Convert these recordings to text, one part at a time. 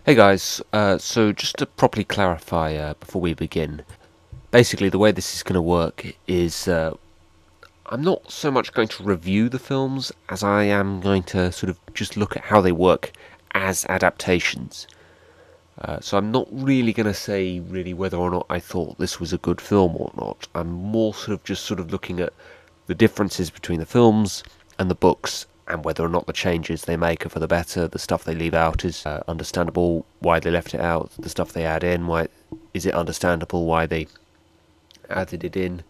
Hey guys, so just to properly clarify before we begin, basically the way this is going to work is I'm not so much going to review the films as I am going to sort of just look at how they work as adaptations. So I'm not really going to say really whether or not I thought this was a good film or not. I'm more sort of looking at the differences between the films and the books and whether or not the changes they make are for the better. The stuff they leave out is understandable why they left it out. The stuff they add in, why is it understandable why they added it in.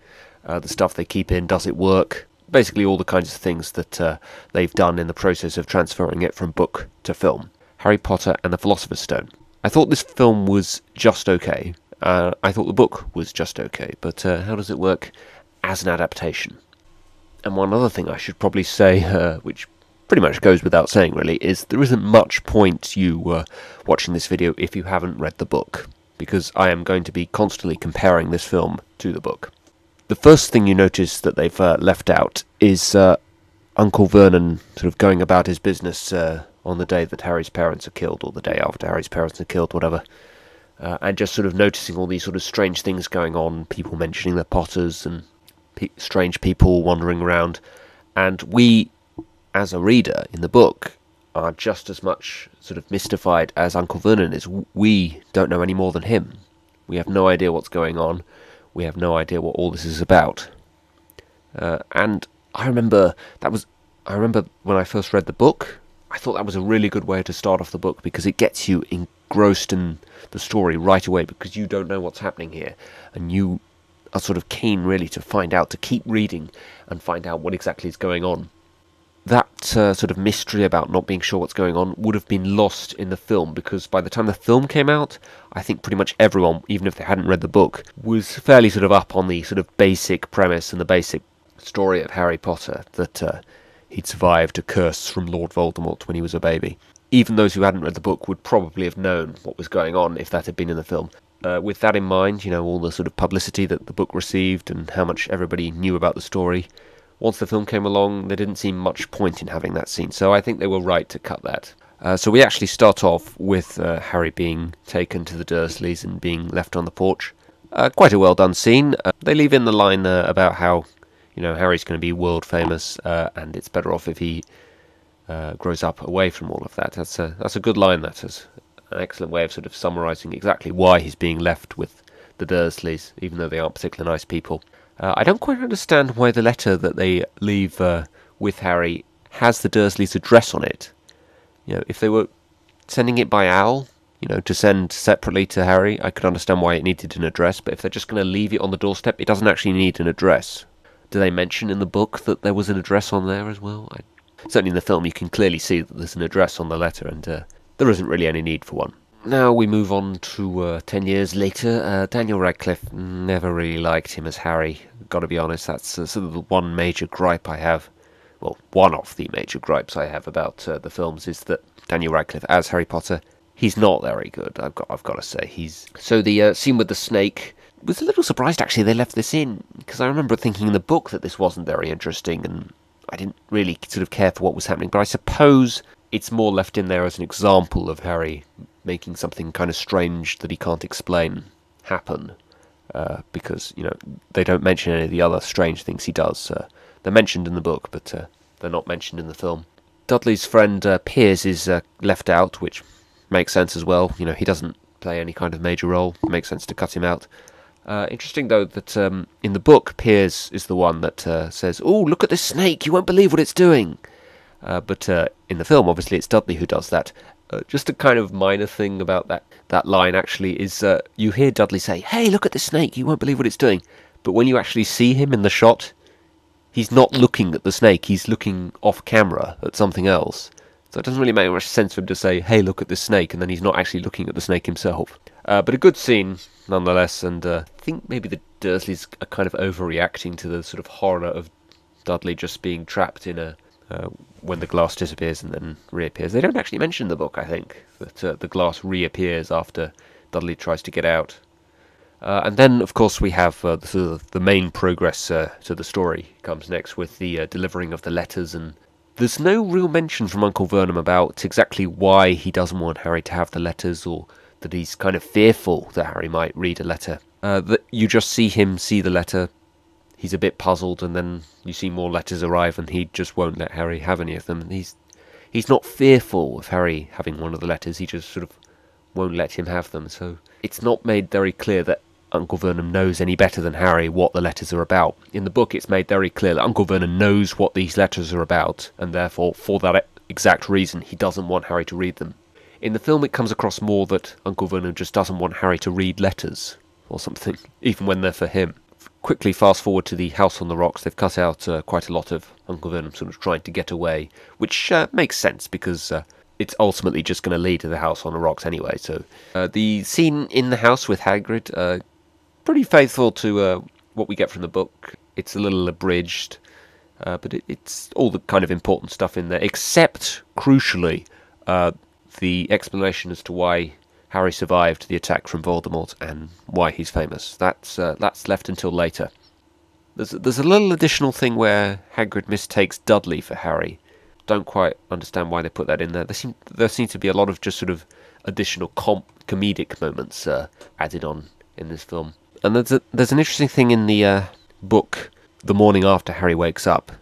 The stuff they keep in, does it work? Basically all the kinds of things that they've done in the process of transferring it from book to film. Harry Potter and the Philosopher's Stone. I thought this film was just okay. I thought the book was just okay, but how does it work as an adaptation? And one other thing I should probably say, which pretty much goes without saying really, is there isn't much point you watching this video if you haven't read the book, because I am going to be constantly comparing this film to the book. The first thing you notice that they've left out is Uncle Vernon sort of going about his business on the day that Harry's parents are killed, or the day after Harry's parents are killed, whatever. And just sort of noticing all these sort of strange things going on, people mentioning the Potters and strange people wandering around. And we, as a reader in the book, are just as much sort of mystified as Uncle Vernon is. We don't know any more than him. We have no idea what's going on. We have no idea what all this is about. And I remember when I first read the book, I thought that was a really good way to start off the book, because it gets you engrossed in the story right away, because you don't know what's happening here, and you are sort of keen really to find out, to keep reading and find out what exactly is going on. That sort of mystery about not being sure what's going on would have been lost in the film, because by the time the film came out, I think pretty much everyone, even if they hadn't read the book, was fairly sort of up on the sort of basic premise and the basic story of Harry Potter, that he'd survived a curse from Lord Voldemort when he was a baby. Even those who hadn't read the book would probably have known what was going on if that had been in the film. With that in mind, all the sort of publicity that the book received and how much everybody knew about the story, once the film came along, there didn't seem much point in having that scene, so I think they were right to cut that. So we actually start off with Harry being taken to the Dursleys and being left on the porch. Quite a well done scene. They leave in the line about how, Harry's going to be world famous, and it's better off if he grows up away from all of that. That's a good line. That is an excellent way of sort of summarising exactly why he's being left with the Dursleys, even though they aren't particularly nice people. I don't quite understand why the letter that they leave with Harry has the Dursleys' address on it. If they were sending it by owl, to send separately to Harry, I could understand why it needed an address, but if they're just going to leave it on the doorstep, it doesn't actually need an address. Do they mention in the book that there was an address on there as well? Certainly in the film you can clearly see that there's an address on the letter, and there isn't really any need for one. Now we move on to 10 years later. Daniel Radcliffe, never really liked him as Harry, gotta be honest. That's sort of the one major gripe I have. Well, one of the major gripes I have about the films is that Daniel Radcliffe as Harry Potter, he's not very good, I've got to say. So the scene with the snake, was a little surprised actually they left this in, because I remember thinking in the book that this wasn't very interesting, and I didn't really sort of care for what was happening, but I suppose it's more left in there as an example of Harry making something kind of strange that he can't explain happen, because, they don't mention any of the other strange things he does. They're mentioned in the book, but they're not mentioned in the film. Dudley's friend Piers is left out, which makes sense as well. He doesn't play any kind of major role. It makes sense to cut him out. Interesting, though, that in the book, Piers is the one that says, "Oh, look at this snake, you won't believe what it's doing." But in the film, obviously, it's Dudley who does that. Just a kind of minor thing about that line, actually, is you hear Dudley say, "Hey, look at this snake, you won't believe what it's doing." But when you actually see him in the shot, he's not looking at the snake, he's looking off camera at something else. So it doesn't really make much sense for him to say, "Hey, look at this snake," and then he's not actually looking at the snake himself. But a good scene, nonetheless, and I think maybe the Dursleys are kind of overreacting to the sort of horror of Dudley just being trapped in when the glass disappears and then reappears. They don't actually mention in the book, I think, that the glass reappears after Dudley tries to get out. And then, of course, we have the main progress to the story comes next with the delivering of the letters and There's no real mention from Uncle Vernon about exactly why he doesn't want Harry to have the letters, or that he's kind of fearful that Harry might read a letter. That you just see him see the letter, he's a bit puzzled, and then you see more letters arrive, and he just won't let Harry have any of them. And he's not fearful of Harry having one of the letters, he just sort of won't let him have them. So it's not made very clear that Uncle Vernon knows any better than Harry what the letters are about. In the book, it's made very clear that Uncle Vernon knows what these letters are about, and therefore, for that exact reason, he doesn't want Harry to read them. In the film, it comes across more that Uncle Vernon just doesn't want Harry to read letters, or something, even when they're for him. Quickly fast forward to the house on the rocks. They've cut out quite a lot of Uncle Vernon sort of trying to get away, which makes sense, because it's ultimately just going to lead to the house on the rocks anyway. So the scene in the house with Hagrid, pretty faithful to what we get from the book. It's a little abridged, but it's all the kind of important stuff in there, except, crucially, the explanation as to why Harry survived the attack from Voldemort and why he's famous. That's left until later. There's a little additional thing where Hagrid mistakes Dudley for Harry. Don't quite understand why they put that in there. There seems to be a lot of just sort of additional comedic moments added on in this film. And there's an interesting thing in the book. The morning after Harry wakes up,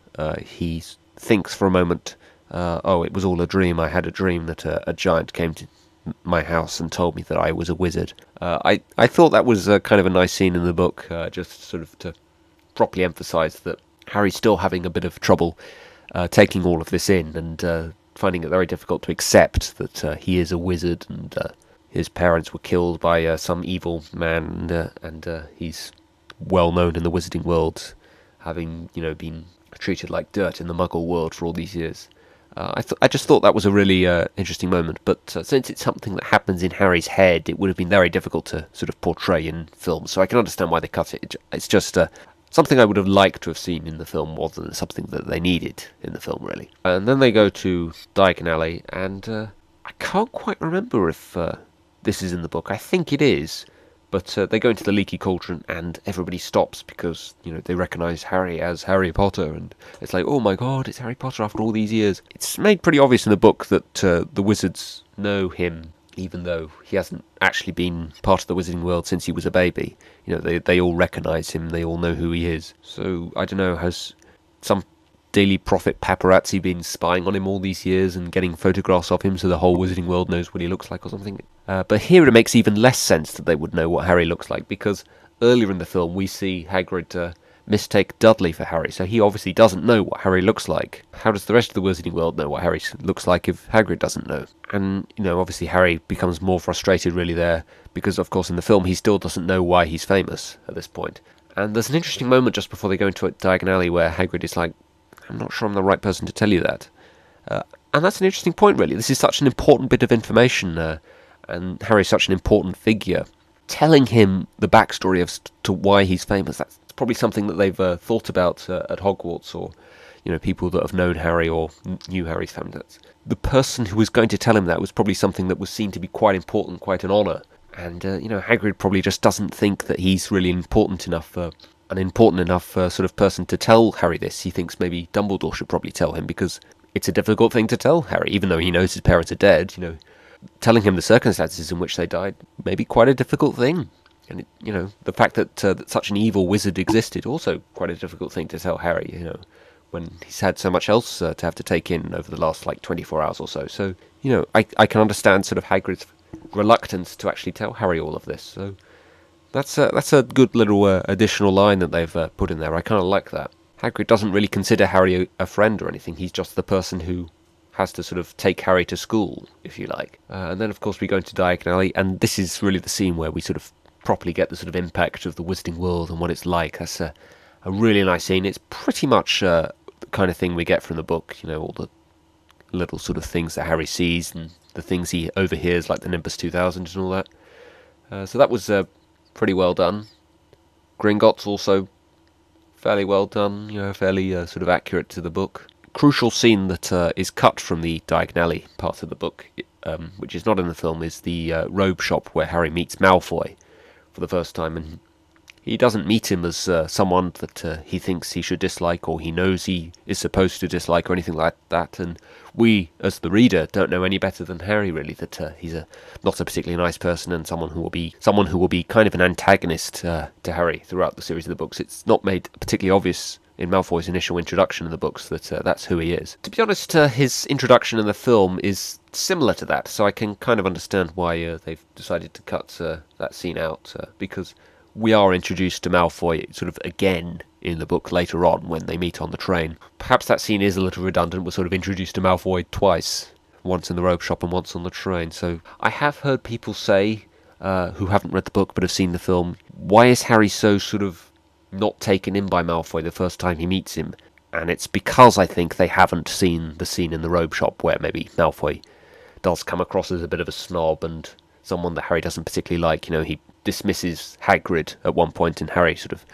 he thinks for a moment, oh, it was all a dream. I had a dream that a giant came to my house and told me that I was a wizard. I thought that was kind of a nice scene in the book, just sort of to properly emphasise that Harry's still having a bit of trouble taking all of this in, and finding it very difficult to accept that he is a wizard, and his parents were killed by some evil man, and he's well known in the wizarding world, having been treated like dirt in the Muggle world for all these years. I just thought that was a really interesting moment, but since it's something that happens in Harry's head, it would have been very difficult to sort of portray in film, so I can understand why they cut it. It's just something I would have liked to have seen in the film more than something that they needed in the film, really. And then they go to Diagon Alley, and I can't quite remember if this is in the book. I think it is. But they go into the Leaky Cauldron, and everybody stops because, they recognise Harry as Harry Potter, and it's like, oh my god, it's Harry Potter after all these years. It's made pretty obvious in the book that the wizards know him, even though he hasn't actually been part of the wizarding world since he was a baby. They all recognise him, they all know who he is. So, I don't know, has some Daily Prophet paparazzi been spying on him all these years and getting photographs of him so the whole wizarding world knows what he looks like or something? But here it makes even less sense that they would know what Harry looks like, because earlier in the film we see Hagrid mistake Dudley for Harry, so he obviously doesn't know what Harry looks like. How does the rest of the wizarding world know what Harry looks like if Hagrid doesn't know? And, obviously Harry becomes more frustrated really there, because of course in the film he still doesn't know why he's famous at this point. And there's an interesting moment just before they go into Diagon Alley where Hagrid is like, I'm not sure I'm the right person to tell you that. And that's an interesting point, really. This is such an important bit of information, and Harry's such an important figure. Telling him the backstory to why he's famous, that's probably something that they've thought about at Hogwarts, or people that have known Harry or knew Harry's family. The person who was going to tell him that was probably something that was seen to be quite important, quite an honour. And, Hagrid probably just doesn't think that he's really important enough an important enough sort of person to tell Harry this. He thinks maybe Dumbledore should probably tell him, because it's a difficult thing to tell Harry, even though he knows his parents are dead. Telling him the circumstances in which they died may be quite a difficult thing. And, the fact that such an evil wizard existed, also quite a difficult thing to tell Harry, when he's had so much else to have to take in over the last, 24 hours or so. So, I can understand sort of Hagrid's reluctance to actually tell Harry all of this. So that's a good little additional line that they've put in there. I kind of like that. Hagrid doesn't really consider Harry a friend or anything. He's just the person who has to sort of take Harry to school, if you like. And then, of course, we go into Diagon Alley, and this is really the scene where we sort of properly get the sort of impact of the wizarding world and what it's like. That's a really nice scene. It's pretty much the kind of thing we get from the book, all the little sort of things that Harry sees and the things he overhears, like the Nimbus 2000 and all that. So that was pretty well done. Gringotts also fairly well done, fairly sort of accurate to the book. Crucial scene that is cut from the Diagon Alley part of the book, which is not in the film, is the robe shop where Harry meets Malfoy for the first time, and he doesn't meet him as someone that he thinks he should dislike or he knows he is supposed to dislike or anything like that. And we, as the reader, don't know any better than Harry really that he's not a particularly nice person and someone who will be kind of an antagonist to Harry throughout the series of the books. It's not made particularly obvious in Malfoy's initial introduction in the books that that's who he is. To be honest, his introduction in the film is similar to that, so I can kind of understand why they've decided to cut that scene out, because we are introduced to Malfoy sort of again in the book later on when they meet on the train. Perhaps that scene is a little redundant. We're sort of introduced to Malfoy twice, once in the robe shop and once on the train. So I have heard people say, who haven't read the book but have seen the film, why is Harry so sort of not taken in by Malfoy the first time he meets him? And it's because I think they haven't seen the scene in the robe shop where maybe Malfoy does come across as a bit of a snob and someone that Harry doesn't particularly like. You know, he dismisses Hagrid at one point, and Harry sort of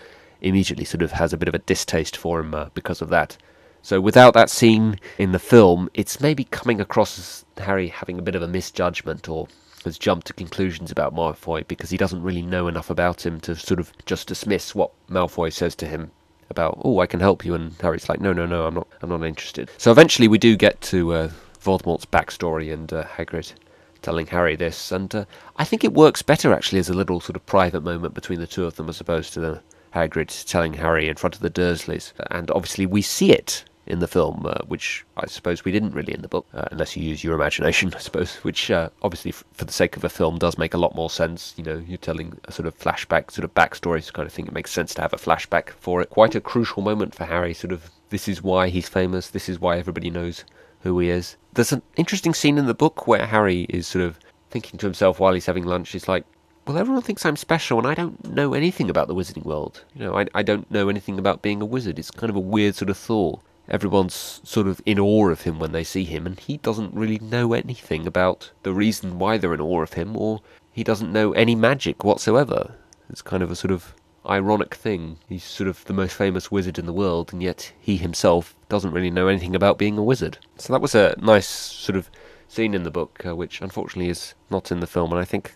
immediately sort of has a bit of a distaste for him because of that. So without that scene in the film, it's maybe coming across as Harry having a bit of a misjudgment or has jumped to conclusions about Malfoy because he doesn't really know enough about him to sort of just dismiss what Malfoy says to him about, oh, I can help you, and Harry's like, no, I'm not interested. So eventually we do get to Voldemort's backstory and Hagrid telling Harry this, and I think it works better actually as a little sort of private moment between the two of them as opposed to the Hagrid telling Harry in front of the Dursleys. And obviously we see it in the film, which I suppose we didn't really in the book, unless you use your imagination, I suppose, which obviously for the sake of a film does make a lot more sense. You know, you're telling a sort of flashback, sort of backstory kind of thing. It makes sense to have a flashback for it. Quite a crucial moment for Harry, sort of, this is why he's famous, this is why everybody knows who he is. There's an interesting scene in the book where Harry is sort of thinking to himself while he's having lunch, he's like, well, everyone thinks I'm special and I don't know anything about the wizarding world. You know, I don't know anything about being a wizard. It's kind of a weird sort of thought. Everyone's sort of in awe of him when they see him, and he doesn't really know anything about the reason why they're in awe of him, or he doesn't know any magic whatsoever. It's kind of a sort of ironic thing. He's sort of the most famous wizard in the world, and yet he himself doesn't really know anything about being a wizard. So that was a nice sort of scene in the book, which unfortunately is not in the film, and I think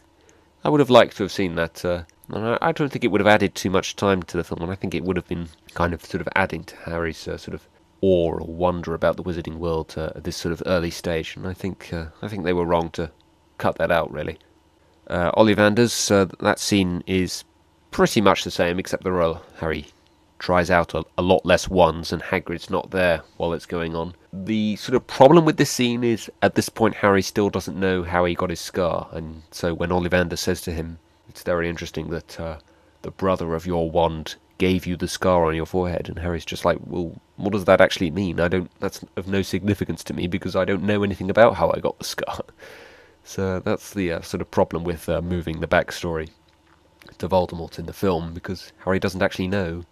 I would have liked to have seen that. And I don't think it would have added too much time to the film, and I think it would have been kind of sort of adding to Harry's sort of awe or wonder about the wizarding world at this sort of early stage, and I think they were wrong to cut that out, really. Ollivanders, that scene is pretty much the same, except Harry tries out a lot less wands, and Hagrid's not there while it's going on. The sort of problem with this scene is, at this point, Harry still doesn't know how he got his scar, and so when Ollivander says to him, it's very interesting that the brother of your wand gave you the scar on your forehead, and Harry's just like, well, what does that actually mean? That's of no significance to me because I don't know anything about how I got the scar. So that's the sort of problem with moving the backstory to Voldemort in the film, because Harry doesn't actually know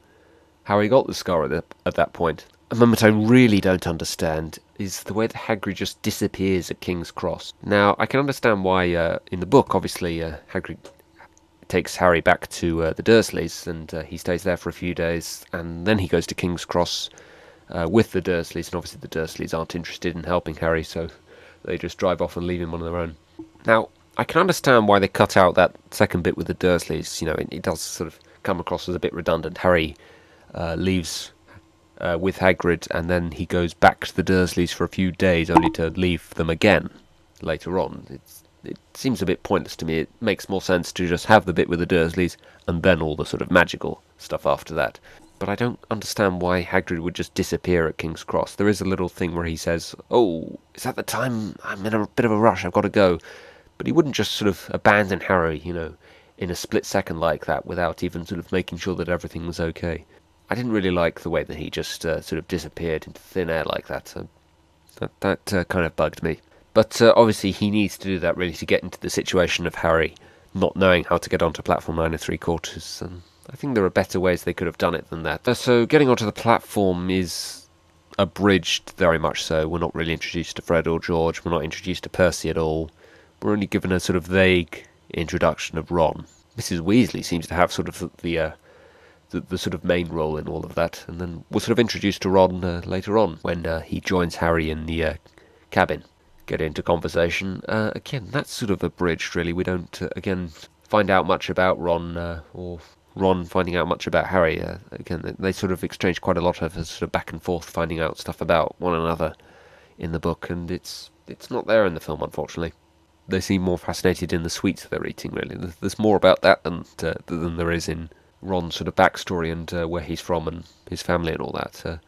how he got the scar at that point. A moment I really don't understand is the way that Hagrid just disappears at King's Cross. Now, I can understand why in the book, obviously, Hagrid takes Harry back to the Dursleys, and he stays there for a few days, and then he goes to King's Cross with the Dursleys, and obviously the Dursleys aren't interested in helping Harry, so they just drive off and leave him on their own. Now, I can understand why they cut out that second bit with the Dursleys. You know, it does sort of come across as a bit redundant. Harry leaves with Hagrid, and then he goes back to the Dursleys for a few days, only to leave them again later on. It seems a bit pointless to me. It makes more sense to just have the bit with the Dursleys, and then all the sort of magical stuff after that. But I don't understand why Hagrid would just disappear at King's Cross. There is a little thing where he says, oh, is that the time? I'm in a bit of a rush, I've got to go. But he wouldn't just sort of abandon Harry, you know, in a split second like that without even sort of making sure that everything was okay. I didn't really like the way that he just sort of disappeared into thin air like that. So that kind of bugged me. But obviously he needs to do that really to get into the situation of Harry not knowing how to get onto platform 9 3/4. And I think there are better ways they could have done it than that. So getting onto the platform is abridged, very much so. We're not really introduced to Fred or George. We're not introduced to Percy at all. We're only given a sort of vague introduction of Ron. Mrs. Weasley seems to have sort of the sort of main role in all of that, and then we're sort of introduced to Ron later on when he joins Harry in the cabin, get into conversation. Again, that's sort of abridged, really. We don't again find out much about Ron or Ron finding out much about Harry. Again, they sort of exchange quite a lot of sort of back and forth finding out stuff about one another in the book, and it's not there in the film, unfortunately. They seem more fascinated in the sweets they're eating, really. There's more about that than there is in Ron's sort of backstory and where he's from and his family and all that.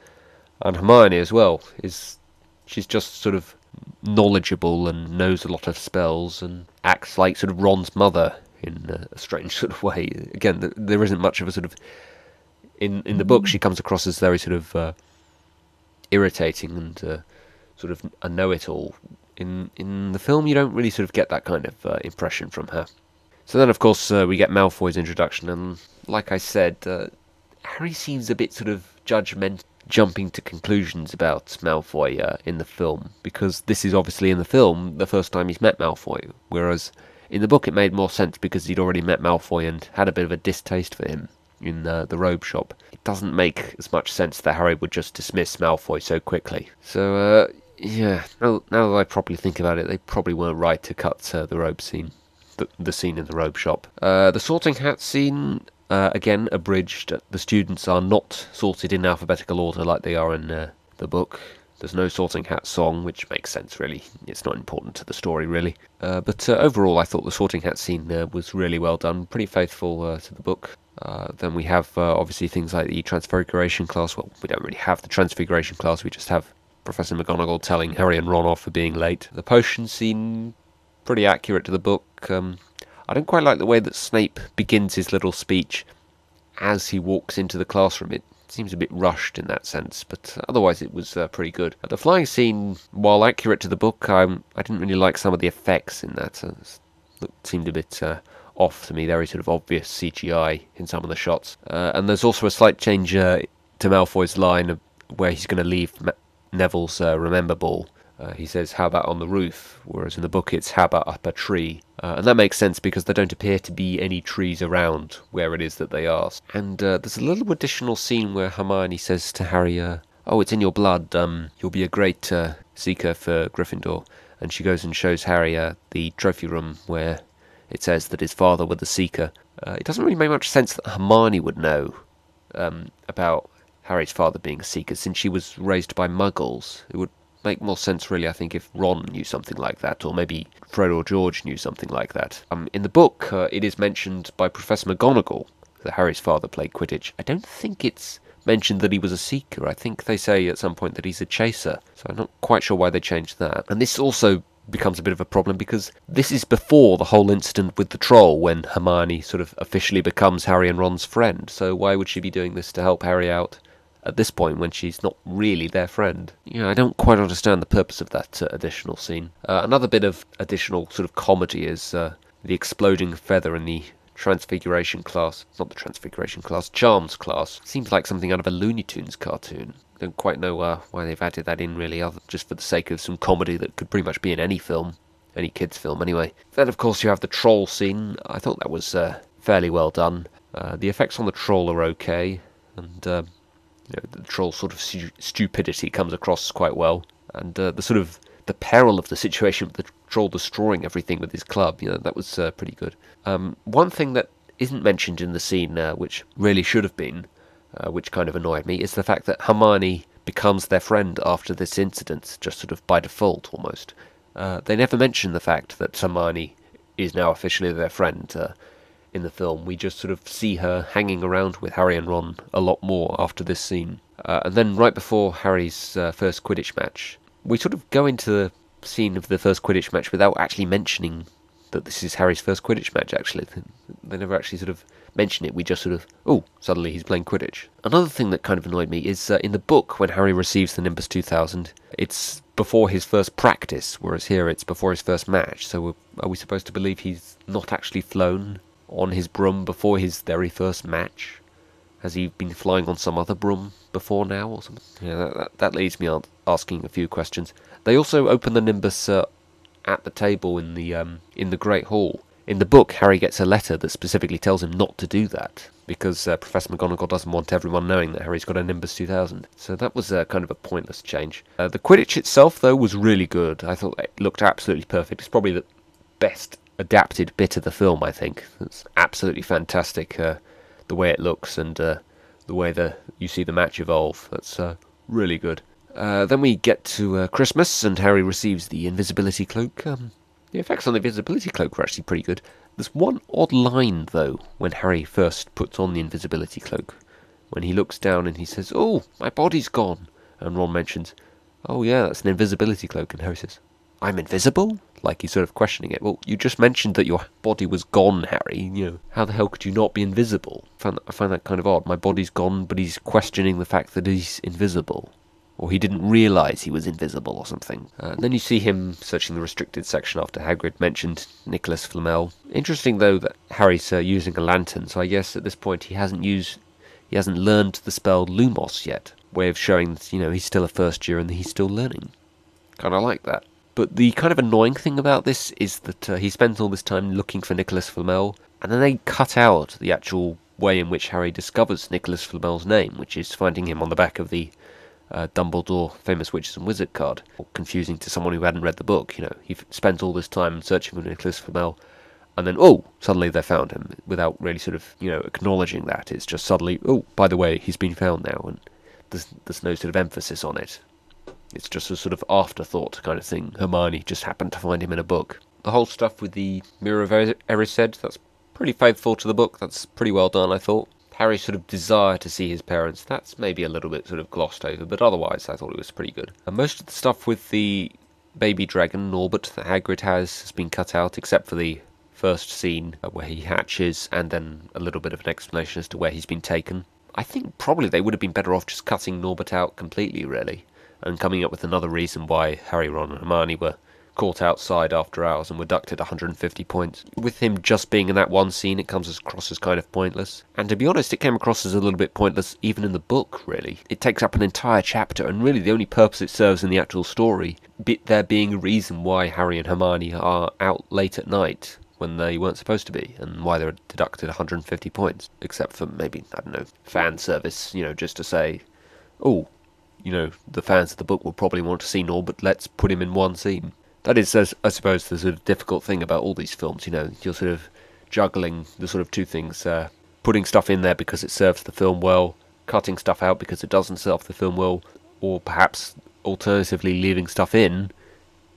And Hermione as well she's just sort of knowledgeable and knows a lot of spells and acts like sort of Ron's mother in a strange sort of way. Again, there isn't much of a sort of in the book. She comes across as very sort of irritating and sort of a know-it-all. In the film, you don't really sort of get that kind of impression from her. So then, of course, we get Malfoy's introduction, and like I said, Harry seems a bit sort of judgmental, jumping to conclusions about Malfoy in the film, because this is obviously in the film the first time he's met Malfoy, whereas in the book it made more sense because he'd already met Malfoy and had a bit of a distaste for him in the robe shop. It doesn't make as much sense that Harry would just dismiss Malfoy so quickly. So, yeah, now that I properly think about it, they probably weren't right to cut the robe scene, the scene in the robe shop. The sorting hat scene, again, abridged. The students are not sorted in alphabetical order like they are in the book. There's no sorting hat song, which makes sense, really. It's not important to the story, really. But overall, I thought the sorting hat scene was really well done, pretty faithful to the book. Then we have, obviously, things like the Transfiguration class. Well, we don't really have the Transfiguration class, we just have Professor McGonagall telling Harry and Ron off for being late. The potion scene, pretty accurate to the book. I don't quite like the way that Snape begins his little speech as he walks into the classroom. It seems a bit rushed in that sense, but otherwise it was pretty good. The flying scene, while accurate to the book, I didn't really like some of the effects in that. It seemed a bit off to me, very sort of obvious CGI in some of the shots. And there's also a slight change to Malfoy's line where he's going to leave Neville's remember ball. He says, "How about on the roof?" Whereas in the book it's, "How about up a tree?" And that makes sense because there don't appear to be any trees around where it is that they are. And there's a little additional scene where Hermione says to Harry, "Oh, it's in your blood, you'll be a great seeker for Gryffindor." And she goes and shows Harry the trophy room where it says that his father was a seeker. It doesn't really make much sense that Hermione would know about Harry's father being a seeker, since she was raised by muggles. It would make more sense, really, I think, if Ron knew something like that, or maybe Fred or George knew something like that. In the book, it is mentioned by Professor McGonagall that Harry's father played Quidditch. I don't think it's mentioned that he was a seeker. I think they say at some point that he's a chaser, so I'm not quite sure why they changed that. And this also becomes a bit of a problem because this is before the whole incident with the troll, when Hermione sort of officially becomes Harry and Ron's friend. So why would she be doing this to help Harry out at this point when she's not really their friend? Yeah, I don't quite understand the purpose of that additional scene. Another bit of additional sort of comedy is the exploding feather in the Transfiguration class. Not the Transfiguration class, Charms class. Seems like something out of a Looney Tunes cartoon. Don't quite know why they've added that in, really, other just for the sake of some comedy that could pretty much be in any film. Any kids' film, anyway. Then, of course, you have the troll scene. I thought that was fairly well done. The effects on the troll are okay, and the troll's sort of stupidity comes across quite well, and the sort of the peril of the situation with the troll destroying everything with his club, that was pretty good. One thing that isn't mentioned in the scene, which really should have been, which kind of annoyed me, is the fact that Hermione becomes their friend after this incident, just sort of by default almost. They never mention the fact that Hermione is now officially their friend in the film. We just sort of see her hanging around with Harry and Ron a lot more after this scene. And then right before Harry's first Quidditch match, we sort of go into the scene of the first Quidditch match without actually mentioning that this is Harry's first Quidditch match, actually. They never actually sort of mention it. We just sort of, oh, suddenly he's playing Quidditch. Another thing that kind of annoyed me is in the book, when Harry receives the Nimbus 2000, it's before his first practice, whereas here it's before his first match. So are we supposed to believe he's not actually flown on his broom before his very first match? Has he been flying on some other broom before now or something? Yeah, that leaves me asking a few questions. They also open the Nimbus at the table in the Great Hall. In the book, Harry gets a letter that specifically tells him not to do that, because Professor McGonagall doesn't want everyone knowing that Harry's got a Nimbus 2000. So that was kind of a pointless change. The Quidditch itself, though, was really good. I thought it looked absolutely perfect. It's probably the best adapted bit of the film, I think. It's absolutely fantastic. The the way it looks and the way you see the match evolve. That's really good. Then we get to Christmas, and Harry receives the invisibility cloak. The effects on the invisibility cloak were actually pretty good. There's one odd line, though, when Harry first puts on the invisibility cloak. When he looks down and he says, "Oh, my body's gone." And Ron mentions, "Oh yeah, that's an invisibility cloak." And Harry says, "I'm invisible?" Like he's sort of questioning it. Well, you just mentioned that your body was gone, Harry. How the hell could you not be invisible? I find that kind of odd. My body's gone, but he's questioning the fact that he's invisible. Or he didn't realise he was invisible or something. Then you see him searching the restricted section after Hagrid mentioned Nicholas Flamel. Interesting, though, that Harry's using a lantern, so I guess at this point he hasn't learned the spell Lumos yet. Way of showing that, he's still a first year and that he's still learning. Kind of like that. But the kind of annoying thing about this is that he spends all this time looking for Nicholas Flamel, and then they cut out the actual way in which Harry discovers Nicholas Flamel's name, which is finding him on the back of the Dumbledore Famous Witches and Wizard card. Confusing to someone who hadn't read the book. He spent all this time searching for Nicholas Flamel, and then, suddenly they found him, without really sort of, acknowledging that. It's just suddenly, by the way, he's been found now, and there's no sort of emphasis on it. It's just a sort of afterthought kind of thing. Hermione just happened to find him in a book. The whole stuff with the Mirror of Erised, that's pretty faithful to the book. That's pretty well done, I thought. Harry's sort of desire to see his parents, that's maybe a little bit sort of glossed over, but otherwise I thought it was pretty good. And most of the stuff with the baby dragon, Norbert, that Hagrid has been cut out, except for the first scene where he hatches, and then a little bit of an explanation as to where he's been taken. I think probably they would have been better off just cutting Norbert out completely, really, and coming up with another reason why Harry, Ron and Hermione were caught outside after hours and were ducked at 150 points. With him just being in that one scene, it comes across as kind of pointless. And to be honest, it came across as a little bit pointless even in the book, really. It takes up an entire chapter, and really the only purpose it serves in the actual story, there being a reason why Harry and Hermione are out late at night when they weren't supposed to be, and why they were deducted 150 points. Except for maybe, I don't know, fan service, just to say, the fans of the book will probably want to see Norbert, let's put him in one scene. That is, I suppose, the sort of difficult thing about all these films, you're sort of juggling the sort of two things, putting stuff in there because it serves the film well, cutting stuff out because it doesn't serve the film well, or perhaps alternatively leaving stuff in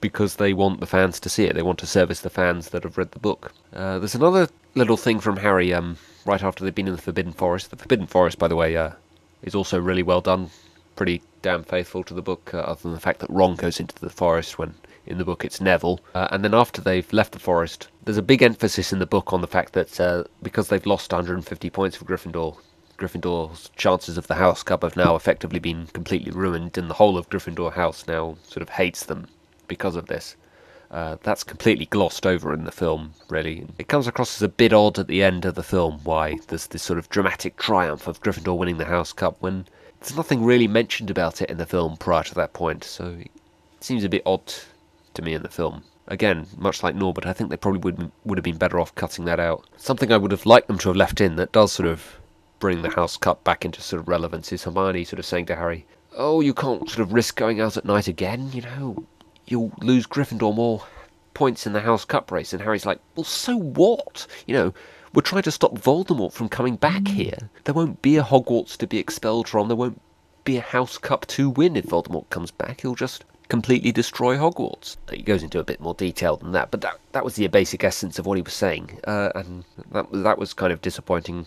because they want the fans to see it, they want to service the fans that have read the book. There's another little thing from Harry, right after they've been in the Forbidden Forest. The Forbidden Forest, by the way, is also really well done, pretty damn faithful to the book, other than the fact that Ron goes into the forest when in the book it's Neville. And then after they've left the forest, there's a big emphasis in the book on the fact that because they've lost 150 points for Gryffindor, Gryffindor's chances of the House Cup have now effectively been completely ruined, and the whole of Gryffindor House now sort of hates them because of this. That's completely glossed over in the film, really. It comes across as a bit odd at the end of the film why there's this sort of dramatic triumph of Gryffindor winning the House Cup when there's nothing really mentioned about it in the film prior to that point, so it seems a bit odd to me in the film. Again, much like Norbert, I think they probably would have been better off cutting that out. Something I would have liked them to have left in that does sort of bring the House Cup back into sort of relevance is Hermione sort of saying to Harry, you can't sort of risk going out at night again, you'll lose Gryffindor more points in the House Cup race. And Harry's like, well, so what? We're trying to stop Voldemort from coming back here. There won't be a Hogwarts to be expelled from. There won't be a House Cup to win if Voldemort comes back. He'll just completely destroy Hogwarts. He goes into a bit more detail than that, but that was the basic essence of what he was saying. And that was kind of disappointing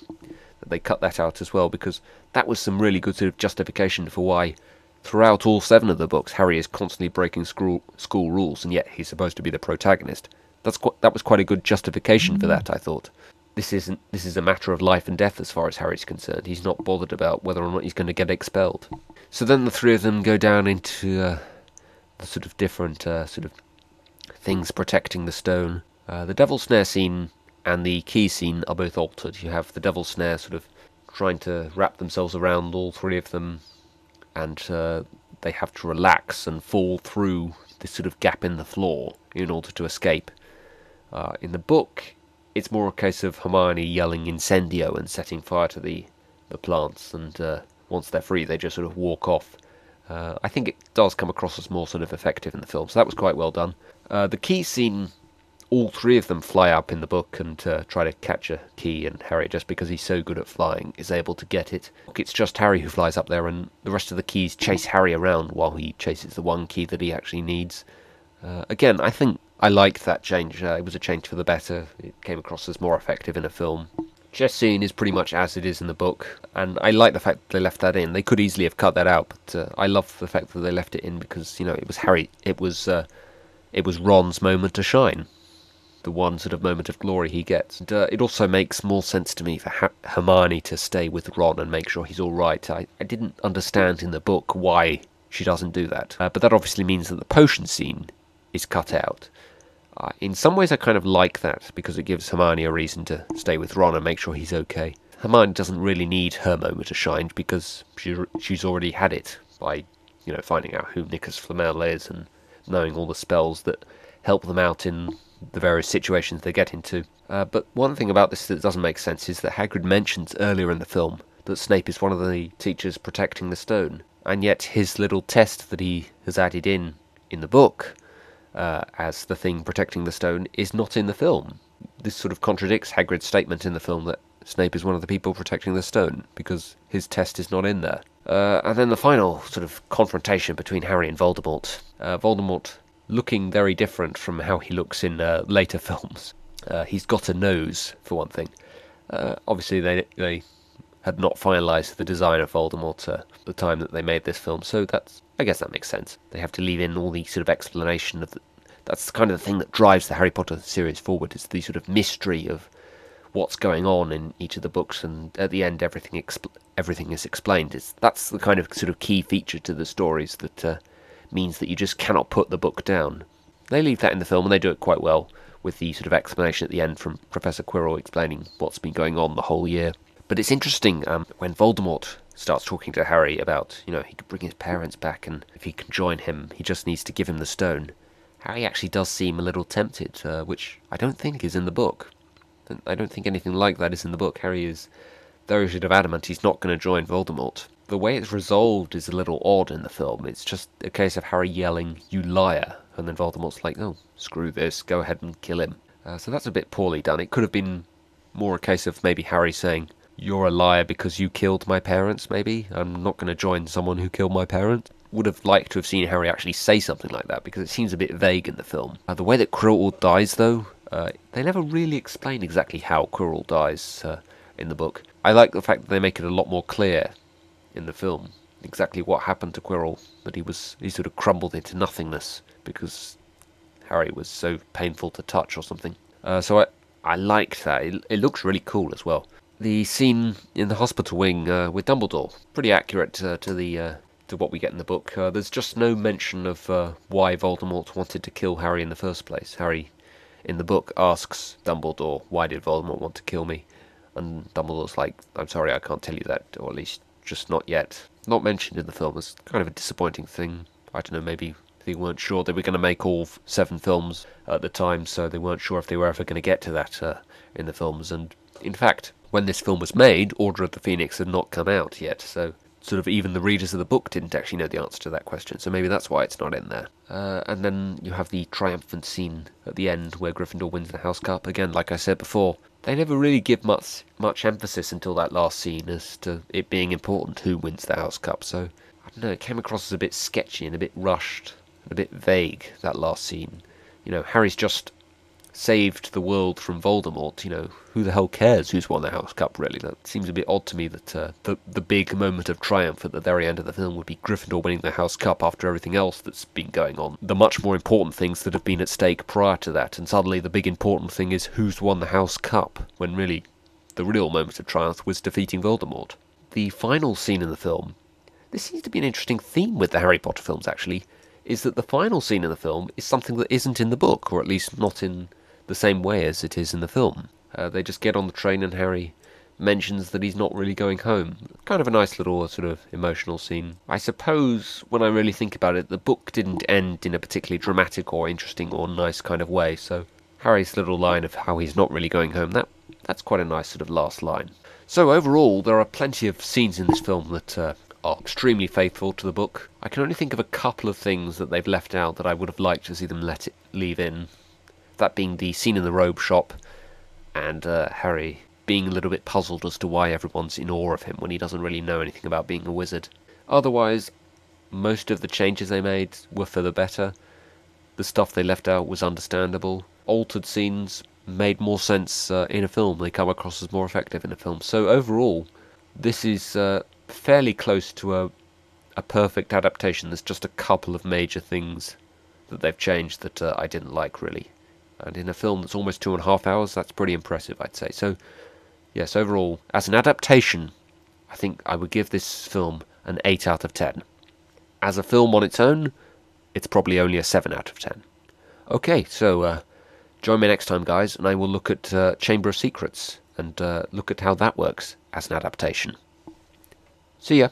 that they cut that out as well, because that was some really good sort of justification for why throughout all 7 of the books Harry is constantly breaking school rules, and yet he's supposed to be the protagonist. That was quite a good justification for that, I thought. This is a matter of life and death as far as Harry's concerned. He's not bothered about whether or not he's going to get expelled. So then the three of them go down into the sort of different sort of things protecting the stone. The Devil's Snare scene and the key scene are both altered. You have the Devil's Snare sort of trying to wrap themselves around all 3 of them, and they have to relax and fall through this sort of gap in the floor in order to escape. In the book, it's more a case of Hermione yelling incendio and setting fire to the plants, and once they're free they just sort of walk off. I think it does come across as more sort of effective in the film, so that was quite well done. The key scene all three of them fly up in the book and try to catch a key, and Harry, just because he's so good at flying, is able to get it. It's just Harry who flies up there, and the rest of the keys chase Harry around while he chases the one key that he actually needs. Again, I think I liked that change. It was a change for the better. It came across as more effective in a film. Chess scene is pretty much as it is in the book, and I like the fact that they left that in. They could easily have cut that out, but I love the fact that they left it in because, it was Harry. It was Ron's moment to shine, the one sort of moment of glory he gets. And it also makes more sense to me for Hermione to stay with Ron and make sure he's all right. I didn't understand in the book why she doesn't do that, but that obviously means that the potion scene is cut out. In some ways I kind of like that, because it gives Hermione a reason to stay with Ron and make sure he's okay. Hermione doesn't really need her moment to shine, because she's already had it by, finding out who Nicholas Flamel is and knowing all the spells that help them out in the various situations they get into. But one thing about this that doesn't make sense is that Hagrid mentions earlier in the film that Snape is one of the teachers protecting the stone, and yet his little test that he has added in the book as the thing protecting the stone is not in the film. This sort of contradicts Hagrid's statement in the film that Snape is one of the people protecting the stone, because his test is not in there. And then the final sort of confrontation between Harry and Voldemort. Voldemort looking very different from how he looks in later films. He's got a nose, for one thing. Obviously, they had not finalised the design of Voldemort at the time that they made this film, so I guess that makes sense. They have to leave in all the sort of explanation of that's kind of the thing that drives the Harry Potter series forward, is the sort of mystery of what's going on in each of the books, and at the end everything is explained. That's the kind of sort of key feature to the stories that means that you just cannot put the book down. They leave that in the film, and they do it quite well, with the sort of explanation at the end from Professor Quirrell explaining what's been going on the whole year. But it's interesting when Voldemort starts talking to Harry about, he could bring his parents back, and if he can join him, he just needs to give him the stone. Harry actually does seem a little tempted, which I don't think is in the book. I don't think anything like that is in the book. Harry is very sort of adamant he's not going to join Voldemort. The way it's resolved is a little odd in the film. It's just a case of Harry yelling, "You liar," and then Voldemort's like, "Oh, screw this, go ahead and kill him." So that's a bit poorly done. It could have been more a case of maybe Harry saying, "You're a liar because you killed my parents," maybe. "I'm not going to join someone who killed my parents." Would have liked to have seen Harry actually say something like that, because it seems a bit vague in the film. The way that Quirrell dies, though, they never really explain exactly how Quirrell dies in the book. I like the fact that they make it a lot more clear in the film exactly what happened to Quirrell, that he sort of crumbled into nothingness because Harry was so painful to touch or something. So I liked that. It looks really cool as well. The scene in the hospital wing with Dumbledore, pretty accurate to what we get in the book. There's just no mention of why Voldemort wanted to kill Harry in the first place. Harry, in the book, asks Dumbledore, "Why did Voldemort want to kill me?" And Dumbledore's like, "I'm sorry, I can't tell you that, or at least just not yet." Not mentioned in the film. It's kind of a disappointing thing. I don't know, maybe they weren't sure they were going to make all 7 films at the time, so they weren't sure if they were ever going to get to that in the films. And in fact, when this film was made, Order of the Phoenix had not come out yet, so sort of even the readers of the book didn't actually know the answer to that question, so maybe that's why it's not in there. And then you have the triumphant scene at the end where Gryffindor wins the House Cup. Again, like I said before, they never really give much emphasis until that last scene as to it being important who wins the House Cup, so I don't know, it came across as a bit sketchy and a bit rushed and a bit vague, that last scene. Harry's just saved the world from Voldemort. Who the hell cares who's won the House Cup, really? That seems a bit odd to me, that the big moment of triumph at the very end of the film would be Gryffindor winning the House Cup after everything else that's been going on. The much more important things that have been at stake prior to that, and suddenly the big important thing is who's won the House Cup, when really the real moment of triumph was defeating Voldemort. The final scene in the film, this seems to be an interesting theme with the Harry Potter films actually, is that the final scene in the film is something that isn't in the book, or at least not in the same way as it is in the film. They just get on the train and Harry mentions that he's not really going home. Kind of a nice little sort of emotional scene. I suppose, when I really think about it, the book didn't end in a particularly dramatic or interesting or nice kind of way, so Harry's little line of how he's not really going home, that's quite a nice sort of last line. So overall, there are plenty of scenes in this film that are extremely faithful to the book. I can only think of a couple of things that they've left out that I would have liked to see them leave in. That being the scene in the robe shop, and Harry being a little bit puzzled as to why everyone's in awe of him when he doesn't really know anything about being a wizard. Otherwise, most of the changes they made were for the better. The stuff they left out was understandable. Altered scenes made more sense in a film. They come across as more effective in a film. So overall, this is fairly close to a perfect adaptation. There's just a couple of major things that they've changed that I didn't like, really. And in a film that's almost 2.5 hours, that's pretty impressive, I'd say. So, yes, overall, as an adaptation, I think I would give this film an 8 out of 10. As a film on its own, it's probably only a 7 out of 10. Okay, so join me next time, guys, and I will look at Chamber of Secrets and look at how that works as an adaptation. See ya!